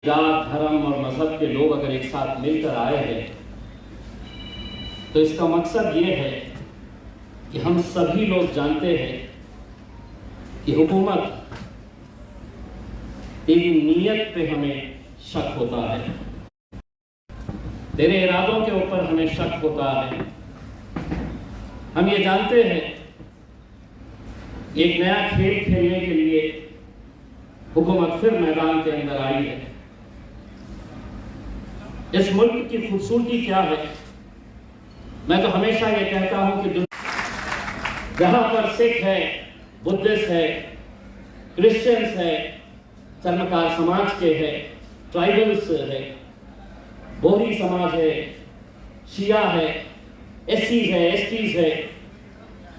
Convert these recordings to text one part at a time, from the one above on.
जात धर्म और मजहब के लोग अगर एक साथ मिलकर आए हैं तो इसका मकसद ये है कि हम सभी लोग जानते हैं कि हुकूमत तेरी नीयत पे हमें शक होता है, तेरे इरादों के ऊपर हमें शक होता है। हम ये जानते हैं एक नया खेल खेलने के लिए हुकूमत फिर मैदान के अंदर आई है। इस मुल्क की खूबसूरती क्या है? मैं तो हमेशा ये कहता हूं कि जहां पर सिख है, बुद्धिस्ट है, क्रिश्चियंस है, चर्मकार समाज के है, ट्राइबल्स है, बोहरी समाज है, शिया है, एससीज है, एसटीज है,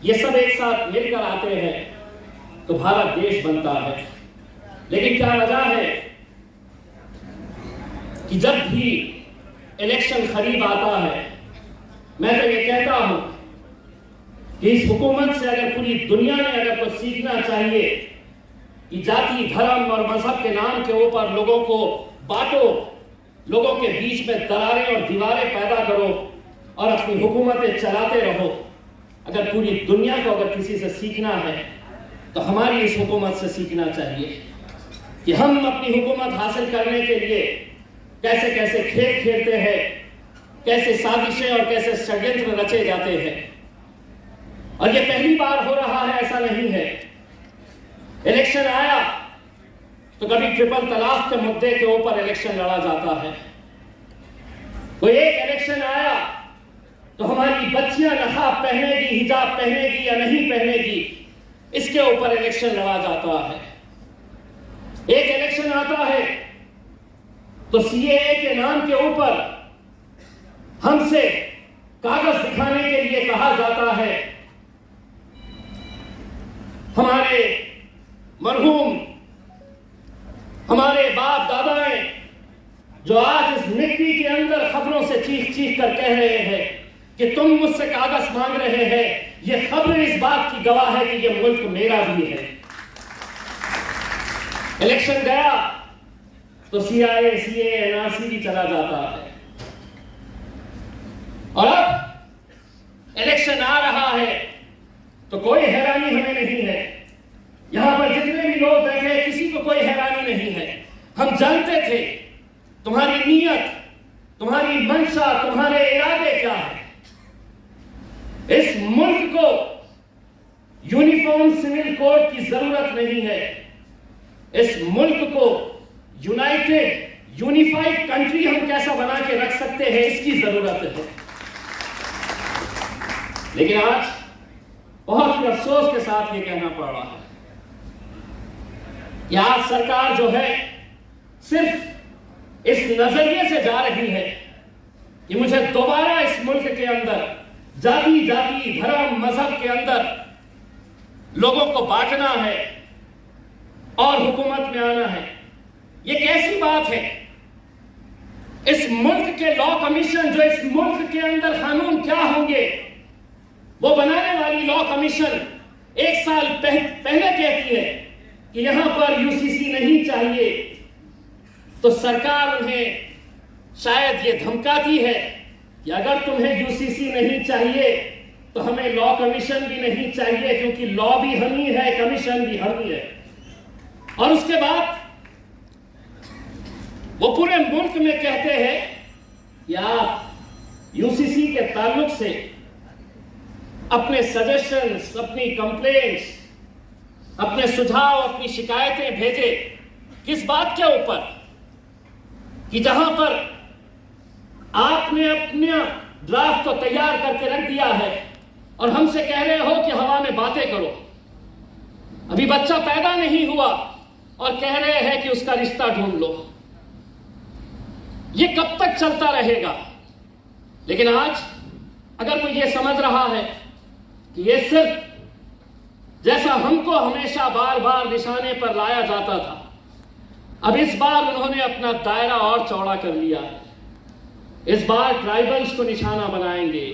ये सब एक साथ मिलकर आते हैं तो भारत देश बनता है। लेकिन क्या वजह है कि जब भी इलेक्शन करीब आता है, मैं तो ये कहता हूं कि इस हुकूमत से अगर पूरी दुनिया ने अगर कुछ सीखना चाहिए कि जाति धर्म और मजहब के नाम के ऊपर लोगों को बांटो, लोगों के बीच में दरारें और दीवारें पैदा करो और अपनी हुकूमतें चलाते रहो, अगर पूरी दुनिया को अगर किसी से सीखना है तो हमारी इस हुकूमत से सीखना चाहिए कि हम अपनी हुकूमत हासिल करने के लिए कैसे कैसे खेल खेलते हैं, कैसे साजिशें और कैसे षड्यंत्र रचे जाते हैं। और ये पहली बार हो रहा है ऐसा नहीं है। इलेक्शन आया तो कभी ट्रिपल तलाक के मुद्दे के ऊपर इलेक्शन लड़ा जाता है, कोई एक इलेक्शन आया तो हमारी बच्चियां नकाब पहनेगी, हिजाब पहनेगी या नहीं पहनेगी, इसके ऊपर इलेक्शन लड़ा जाता है। एक इलेक्शन आता है तो सीएए के नाम के ऊपर हमसे कागज दिखाने के लिए कहा जाता है। हमारे मरहूम, हमारे बाप दादाएं जो आज इस मिट्टी के अंदर खबरों से चीख चीख कर कह रहे हैं कि तुम मुझसे कागज मांग रहे हैं, यह खबर इस बात की गवाह है कि यह मुल्क मेरा भी है। इलेक्शन गया तो सीआईए, सीएए, एनआरसी भी चला जाता है। और अब इलेक्शन आ रहा है तो कोई हैरानी हमें नहीं है। यहां पर जितने भी लोग बैठे हैं किसी को कोई हैरानी नहीं है। हम जानते थे तुम्हारी नीयत, तुम्हारी मंशा, तुम्हारे इरादे क्या है। इस मुल्क को यूनिफॉर्म सिविल कोड की जरूरत नहीं है। इस मुल्क को यूनाइटेड यूनिफाइड कंट्री हम कैसा बना के रख सकते हैं, इसकी जरूरत है। लेकिन आज बहुत ही अफसोस के साथ ये कहना पड़ रहा है कि आज सरकार जो है सिर्फ इस नजरिए से जा रही है कि मुझे दोबारा इस मुल्क के अंदर जाति जाति धर्म मजहब के अंदर लोगों को बांटना है और हुकूमत में आना है। ये कैसी बात है? इस मुल्क के लॉ कमीशन, जो इस मुल्क के अंदर कानून क्या होंगे वो बनाने वाली लॉ कमीशन एक साल पहले कहती है कि यहां पर यूसीसी नहीं चाहिए, तो सरकार उन्हें शायद ये धमकाती है कि अगर तुम्हें यूसीसी नहीं चाहिए तो हमें लॉ कमीशन भी नहीं चाहिए, क्योंकि लॉ भी हम ही है, कमीशन भी हम ही है। और उसके बाद वो पूरे मुल्क में कहते हैं कि आप यूसीसी के ताल्लुक से अपने सजेशंस, अपनी कंप्लेंट्स, अपने सुझाव, अपनी शिकायतें भेजे। किस बात के ऊपर? कि जहां पर आपने अपना ड्राफ्ट तो तैयार करके रख दिया है और हमसे कह रहे हो कि हवा में बातें करो। अभी बच्चा पैदा नहीं हुआ और कह रहे हैं कि उसका रिश्ता ढूंढ लो। ये कब तक चलता रहेगा? लेकिन आज अगर कोई ये समझ रहा है कि ये सिर्फ जैसा हमको हमेशा बार बार निशाने पर लाया जाता था, अब इस बार उन्होंने अपना दायरा और चौड़ा कर लिया है। इस बार ट्राइबल्स को निशाना बनाएंगे,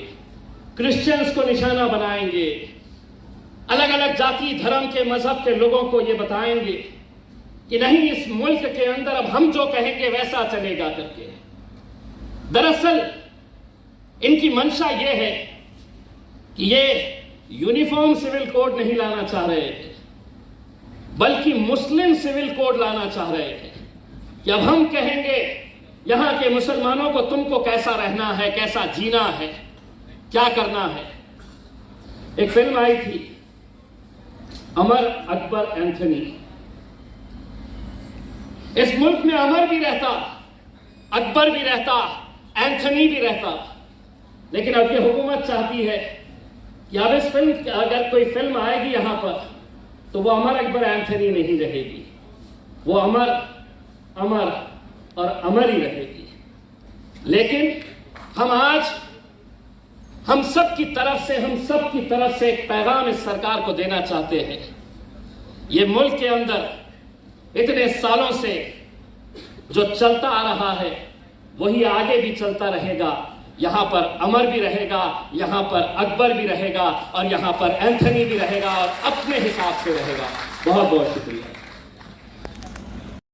क्रिश्चियंस को निशाना बनाएंगे, अलग अलग जाति धर्म के मजहब के लोगों को ये बताएंगे कि नहीं, इस मुल्क के अंदर अब हम जो कहेंगे वैसा चलेगा करके। दरअसल इनकी मंशा यह है कि ये यूनिफॉर्म सिविल कोड नहीं लाना चाह रहे थे, बल्कि मुस्लिम सिविल कोड लाना चाह रहे थे कि अब हम कहेंगे यहां के मुसलमानों को तुमको कैसा रहना है, कैसा जीना है, क्या करना है। एक फिल्म आई थी अमर अकबर एंथनी। इस मुल्क में अमर भी रहता, अकबर भी रहता, एंथनी भी रहता, लेकिन अब ये हुकूमत चाहती है कि अब इस फिल्म, अगर कोई फिल्म आएगी यहां पर, तो वो अमर अकबर एंथनी नहीं रहेगी, वो अमर अमर और अमर ही रहेगी। लेकिन हम आज हम सब की तरफ से एक पैगाम इस सरकार को देना चाहते हैं। ये मुल्क के अंदर इतने सालों से जो चलता आ रहा है वही आगे भी चलता रहेगा। यहां पर अमर भी रहेगा, यहां पर अकबर भी रहेगा और यहां पर एंथनी भी रहेगा और अपने हिसाब से रहेगा। बहुत बहुत शुक्रिया।